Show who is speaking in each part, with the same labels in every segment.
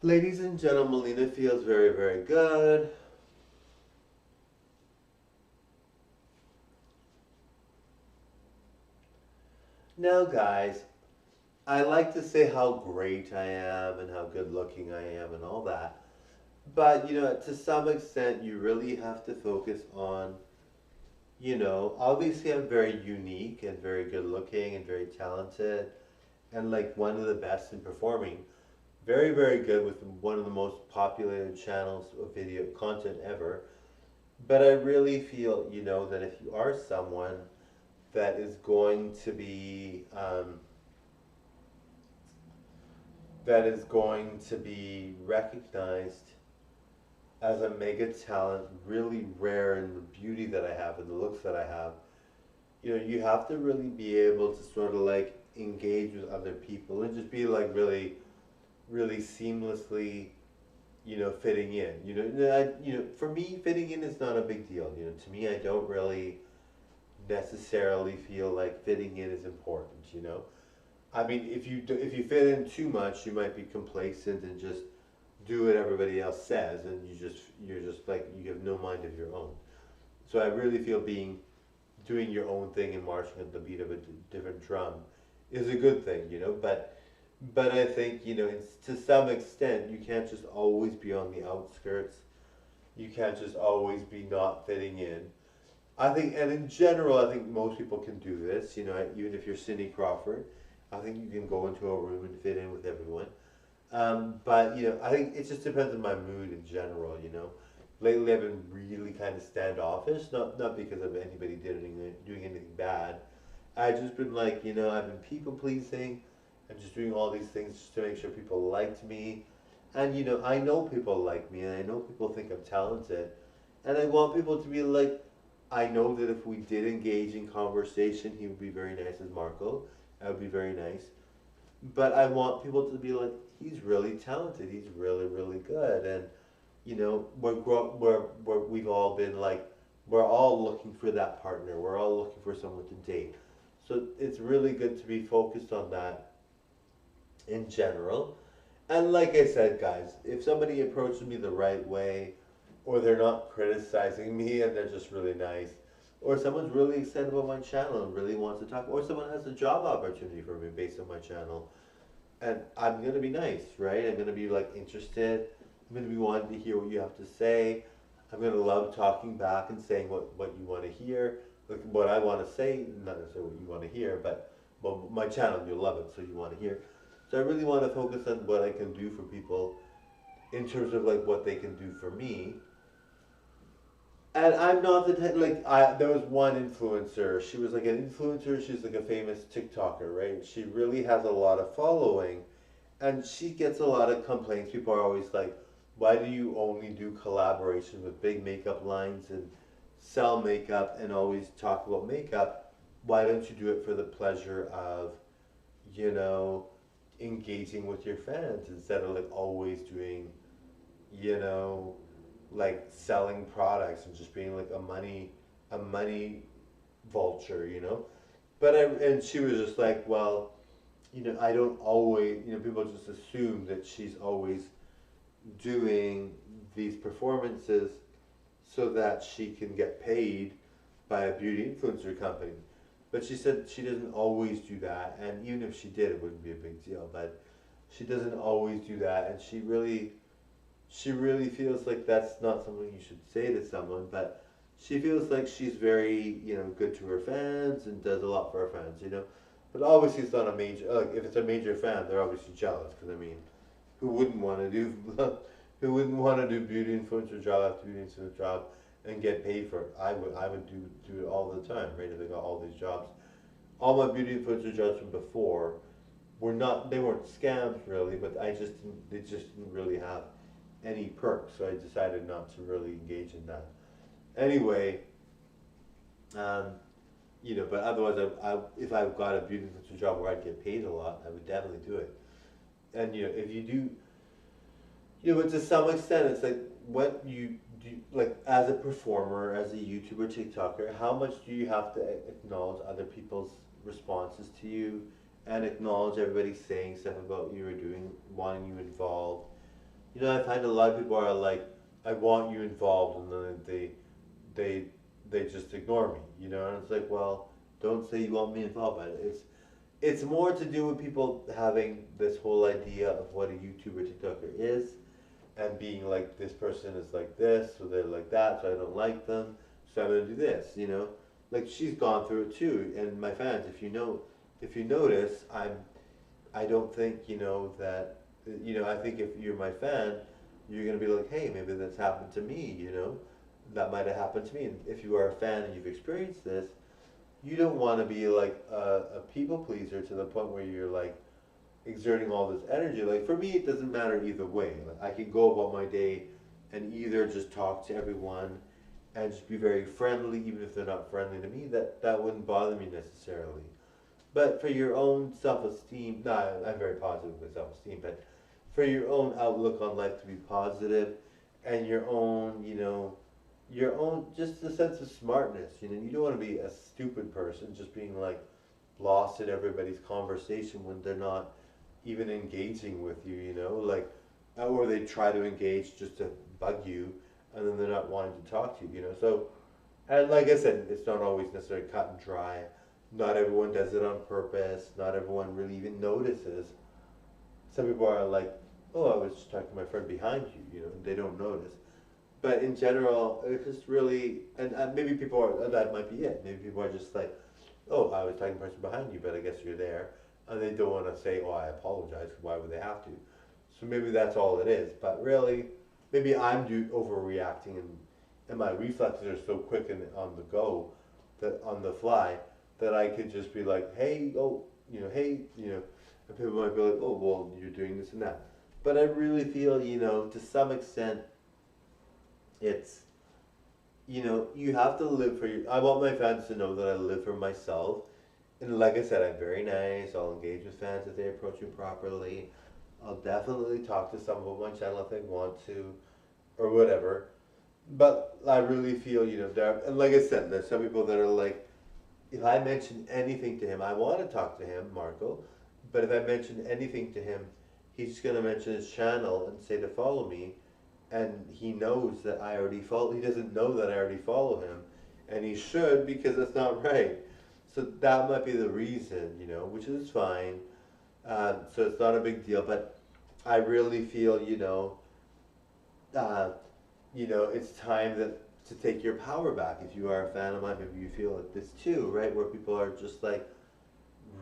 Speaker 1: Ladies and gentlemen, Lena feels very, very good. Now, guys, I like to say how great I am and how good looking I am and all that. But, to some extent, you really have to focus on, obviously I'm very unique and very good looking and very talented and like one of the best in performing. Very, very good with one of the most populated channels of video content ever. But I really feel, that if you are someone that is going to be recognized as a mega talent, really rare in the beauty that I have and the looks that I have, you have to really be able to sort of like engage with other people and just be like really, really seamlessly, fitting in. For me, fitting in is not a big deal. To me, I don't really necessarily feel like fitting in is important. I mean, if you fit in too much, you might be complacent and just do what everybody else says, and you're just like you have no mind of your own. So I really feel doing your own thing and marching at the beat of a different drum is a good thing. But I think to some extent you can't just always be on the outskirts. You can't just always be not fitting in. I think, and in general, I think most people can do this. Even if you're Cindy Crawford, I think you can go into a room and fit in with everyone. But I think it just depends on my mood in general. Lately I've been really kind of standoffish, not because of anybody doing anything bad. I've just been like, I've been people pleasing and just doing all these things just to make sure people liked me. And I know people like me, and I know people think I'm talented, and I want people to be like, I know that if we did engage in conversation, he would be very nice as Marco. I would be very nice. But I want people to be like, he's really talented. He's really, really good. And we've all been like, we're all looking for that partner. We're all looking for someone to date. So it's really good to be focused on that in general. And like I said, guys, if somebody approaches me the right way, or they're not criticizing me and they're just really nice, or someone's really excited about my channel and really wants to talk, or someone has a job opportunity for me based on my channel, and I'm gonna be nice, right? I'm gonna be like interested. I'm gonna be wanting to hear what you have to say. I'm gonna love talking back and saying what you want to hear, like what I want to say, not necessarily what you want to hear, but well, my channel, you'll love it, so you want to hear. So I really want to focus on what I can do for people in terms of like what they can do for me. And I'm not the type, like there was one influencer. She was like an influencer. She's like a famous TikToker, right? She really has a lot of following, and she gets a lot of complaints. People are always like, "Why do you only do collaboration with big makeup lines and sell makeup and always talk about makeup? Why don't you do it for the pleasure of, you know, engaging with your fans instead of like always doing, you know, like selling products and just being like a money vulture?" But and she was just like, well, I don't always, people just assume that she's always doing these performances so that she can get paid by a beauty influencer company. But she said she doesn't always do that, and even if she did, it wouldn't be a big deal. But she doesn't always do that, and she really feels like that's not something you should say to someone, but she feels like she's very, good to her fans and does a lot for her fans. But obviously, it's not a major. Like, if it's a major fan, they're obviously jealous because I mean, who wouldn't want to do, who wouldn't want to do beauty influencer job after beauty influencer job and get paid for it? I would do it all the time, right? If I got all these jobs, all my beauty influencer jobs from before they weren't scams really, but they just didn't really have any perks, so I decided not to really engage in that. Anyway, um, but otherwise, if I got a beauty influencer job where I'd get paid a lot, I would definitely do it. And if you do, but to some extent, it's like what you do, like as a performer, as a YouTuber, TikToker, how much do you have to acknowledge other people's responses to you, and acknowledge everybody saying stuff about you or doing, wanting you involved? You know, I find a lot of people are like, I want you involved, and then they they just ignore me. You know, and it's like, well, don't say you want me involved. But it's more to do with people having this whole idea of what a YouTuber TikToker is, and being like, this person is like this, or they're like that, so I don't like them, so I'm gonna do this. You know, like she's gone through it too. And my fans, if you notice, I don't think, that, I think if you're my fan, you're gonna be like, hey, maybe that's happened to me, that might have happened to me. And if you are a fan and you've experienced this, you don't want to be like a people pleaser to the point where you're like exerting all this energy. Like for me, it doesn't matter either way. Like I can go about my day and either just talk to everyone and just be very friendly, even if they're not friendly to me. That wouldn't bother me necessarily. But for your own self-esteem, no, I'm very positive with self-esteem, but for your own outlook on life to be positive, and your own, just a sense of smartness, you don't want to be a stupid person just being like lost in everybody's conversation when they're not even engaging with you, like, or they try to engage just to bug you, and then they're not wanting to talk to you, so, and like I said, it's not always necessarily cut and dry. Not everyone does it on purpose. Not everyone really even notices. Some people are like, "Oh, I was just talking to my friend behind you," and they don't notice. But in general, it's just really, and maybe people are, that might be it. Maybe people are just like, "Oh, I was talking to the person behind you, but I guess you're there," and they don't want to say, "Oh, I apologize." Why would they have to? So maybe that's all it is. But really, maybe I'm overreacting, and my reflexes are so quick and on the go, that on the fly, that I could just be like, hey, oh, hey, and people might be like, oh, well, you're doing this and that. But I really feel, to some extent, it's, you have to live for I want my fans to know that I live for myself. And like I said, I'm very nice. I'll engage with fans if they approach me properly. I'll definitely talk to someone on my channel if they want to, or whatever. But I really feel, there, and like I said, there's some people that are like, if I mention anything to him, I want to talk to him, Marco, but if I mention anything to him, he's going to mention his channel and say to follow me, and he knows that I already follow, he doesn't know that I already follow him, and he should, because that's not right. So that might be the reason, which is fine. So it's not a big deal, but I really feel, uh, it's time to take your power back. If you are a fan of mine, maybe you feel like this too, right? Where people are just like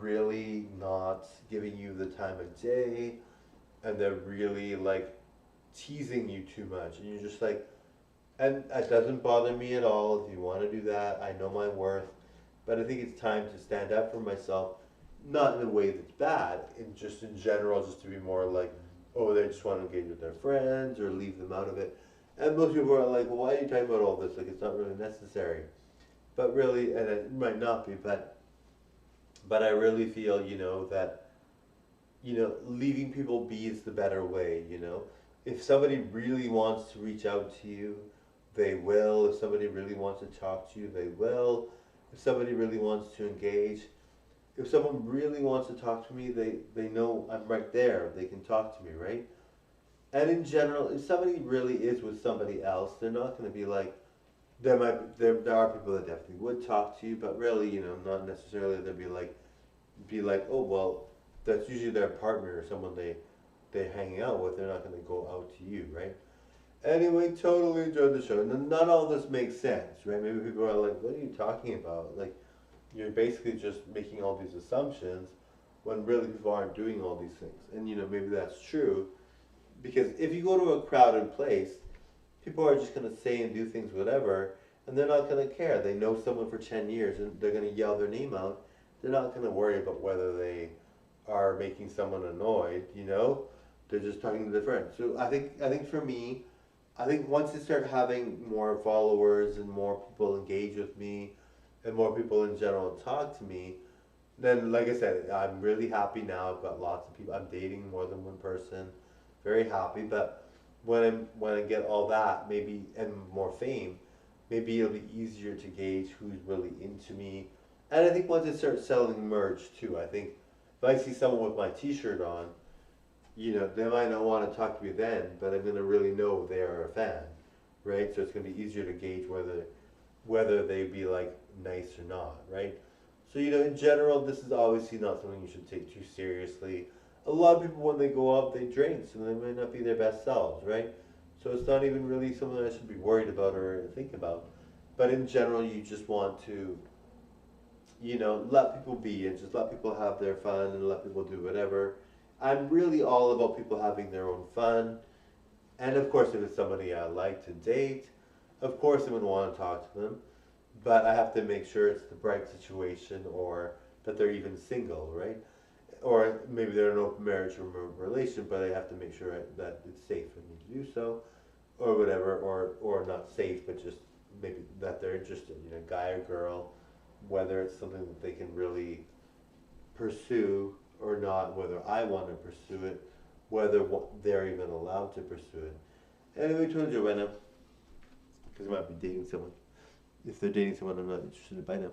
Speaker 1: really not giving you the time of day, and they're really like teasing you too much, and you're just like, and it doesn't bother me at all. If you want to do that, I know my worth, but I think it's time to stand up for myself, not in a way that's bad, just in general, just to be more like, oh, they just want to engage with their friends or leave them out of it. And most people are like, well, why are you talking about all this? Like, it's not really necessary. But really, and it might not be, but I really feel, that, leaving people be is the better way. If somebody really wants to reach out to you, they will. If somebody really wants to talk to you, they will. If somebody really wants to engage, if someone really wants to talk to me, they know I'm right there. They can talk to me, right? And in general, if somebody really is with somebody else, they're not going to be like, there are people that definitely would talk to you, but really, not necessarily they'd be like, oh, well, that's usually their partner or someone they're hanging out with. They're not going to go out to you, right? Anyway, totally enjoyed the show. And not all this makes sense, right? Maybe people are like, what are you talking about? Like, you're basically just making all these assumptions when really people aren't doing all these things. And, maybe that's true. Because if you go to a crowded place, people are just going to say and do things, whatever, and they're not going to care. They know someone for 10 years and they're going to yell their name out. They're not going to worry about whether they are making someone annoyed. They're just talking to their friends. So I think for me, I think once I start having more followers and more people engage with me and more people in general talk to me, then like I said, I'm really happy now. I've got lots of people. I'm dating more than one person. Very happy, but when I get all that, maybe, and more fame, maybe it'll be easier to gauge who's really into me. And I think once I start selling merch too, I think if I see someone with my T-shirt on, they might not want to talk to me then, but I'm gonna really know they are a fan, right? So it's gonna be easier to gauge whether they be like nice or not, right? So in general, this is obviously not something you should take too seriously. A lot of people, when they go out, they drink, so they might not be their best selves, right? So it's not even really something I should be worried about or think about. But in general, you just want to, let people be and just let people have their fun and let people do whatever. I'm really all about people having their own fun. And of course, if it's somebody I like to date, of course I would want to talk to them. But I have to make sure it's the right situation or that they're even single, right? Or maybe they're in an open marriage or relation, but I have to make sure that it's safe for me to do so, or whatever, or not safe, but just maybe that they're interested, guy or girl, whether it's something that they can really pursue or not, whether I want to pursue it, whether they're even allowed to pursue it. Anyway, told Joanna, because I might be dating someone. If they're dating someone I'm not interested in, bye now.